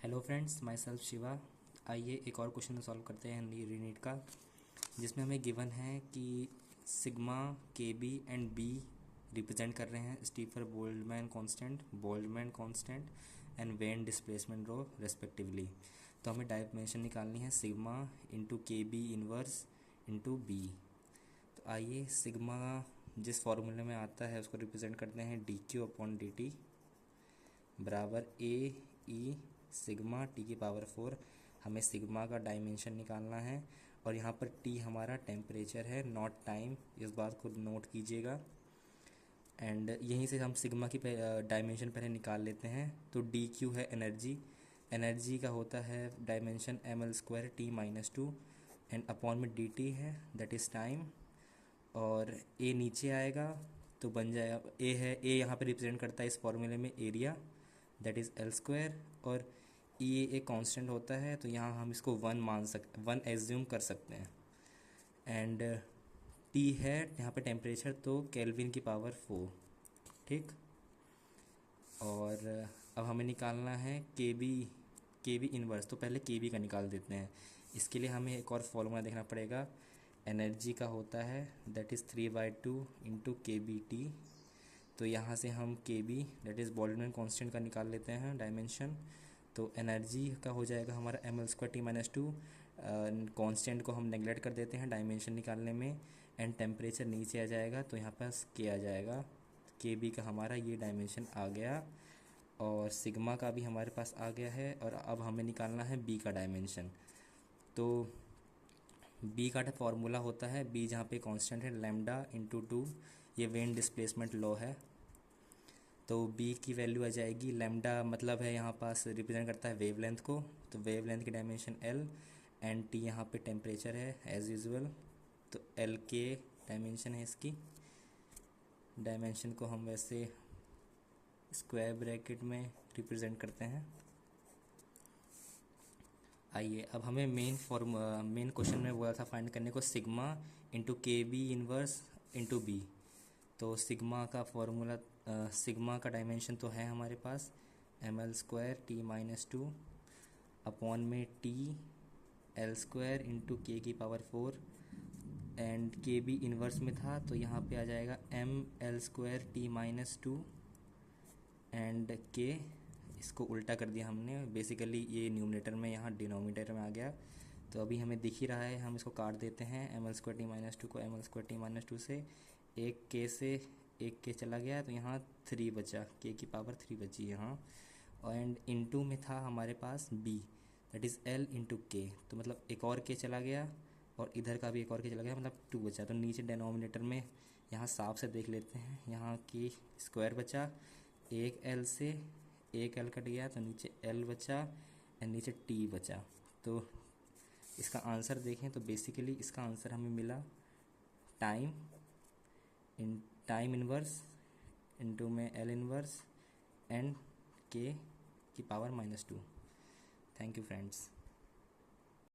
Hello friends, my self Shiva. आइए एक और क्वेश्चन सॉल्व करते हैं रीनीट का, जिसमें हमें गिवन है कि सिग्मा के बी एंड बी रिप्रेजेंट कर रहे हैं Stefan Boltzmann constant and Wien displacement law respectively. तो हमें डायमेंशन निकालनी है sigma into K B inverse into B. तो आइए सिग्मा जिस फॉर्मूले में आता है उसको रिप्रेजेंट करते हैं D Q upon D T बराबर ए ई सिग्मा टी की पावर 4। हमें सिग्मा का डायमेंशन निकालना है और यहाँ पर टी हमारा टेम्परेचर है, नॉट टाइम। इस बात को नोट कीजिएगा। एंड यहीं से हम सिग्मा की डायमेंशन पहले निकाल लेते हैं। तो डी क्यू है एनर्जी का होता है dimension ml² t-2 and upon में डी टी है, दैट इज़ टाइम। और ए नीचे आएगा तो बन जाएगा ए यहाँ पे रिप्रेजेंट करता है इस फॉर्मूले में एरिया, दैट इज़ L²। और ये एक कांस्टेंट होता है तो यहाँ हम इसको 1 एज्यूम कर सकते हैं। एंड टी है यहाँ पे टेम्परेचर, तो केल्विन की पावर 4, ठीक। और अब हमें निकालना है के बी इनवर्स। तो पहले के बी का निकाल देते हैं। इसके लिए हमें एक और फॉर्मूला देखना पड़ेगा। एनर्जी का होता है that is 3/2 into K B T. तो यहाँ से हम K B that is Boltzmann constant का निकाल लेते हैं डायमेंशन। तो एनर्जी का हो जाएगा हमारा ml² t-2। कांस्टेंट को हम नेगलेक्ट कर देते हैं डायमेंशन निकालने में। एंड टेम्परेचर नीचे आ जाएगा तो यहाँ पास के आ जाएगा। के बी का हमारा ये डायमेंशन आ गया और सिग्मा का भी हमारे पास आ गया है। और अब हमें निकालना है बी का डायमेंशन। तो बी का फॉर्मूला होता है बी जहाँ पे कांस्टेंट है लैम्डा इंटू 2, ये वेन डिस्प्लेसमेंट लॉ है। तो बी की वैल्यू आ जाएगी, लैम्डा मतलब है यहाँ पास रिप्रेजेंट करता है वेवलेंथ को, तो वेवलेंथ की डायमेंशन एल एंड टी यहाँ पे टेम्परेचर है एज यूजुअल। तो एल के डायमेंशन है इसकी। डायमेंशन को हम वैसे स्क्वायर ब्रैकेट में रिप्रेजेंट करते हैं। आइए अब हमें मेन क्वेश्चन में बोला था फाइंड करने को sigma into K B inverse into B. तो सिग्मा का डायमेंशन तो है हमारे पास ml² t-2 अपॉन में टी L² इंटू के की पावर 4 एंड के बी इन्वर्स में था तो यहाँ पे आ जाएगा ml² t-2 एंड के। इसको उल्टा कर दिया हमने, बेसिकली ये न्यूमरेटर में यहाँ डिनोमिनेटर में आ गया। तो अभी हमें दिख ही रहा है, हम इसको काट देते हैं ml² t-2 को ml² t-2 से। एक के चला गया तो यहाँ 3 बचा, के की पावर 3 बची यहाँ। एंड इनटू में था हमारे पास B that is L into K, तो मतलब एक और के चला गया और इधर का भी एक और के चला गया, मतलब 2 बचा। तो नीचे डिनोमिनेटर में यहाँ साफ से देख लेते हैं, यहाँ की स्क्वायर बचा, एक एल से एक एल कट गया तो नीचे एल बचा एंड नीचे टी बचा। तो इसका आंसर देखें तो बेसिकली इसका आंसर हमें मिला टाइम इनवर्स इंटू में एल इनवर्स एंड के की पावर -2। Thank you friends.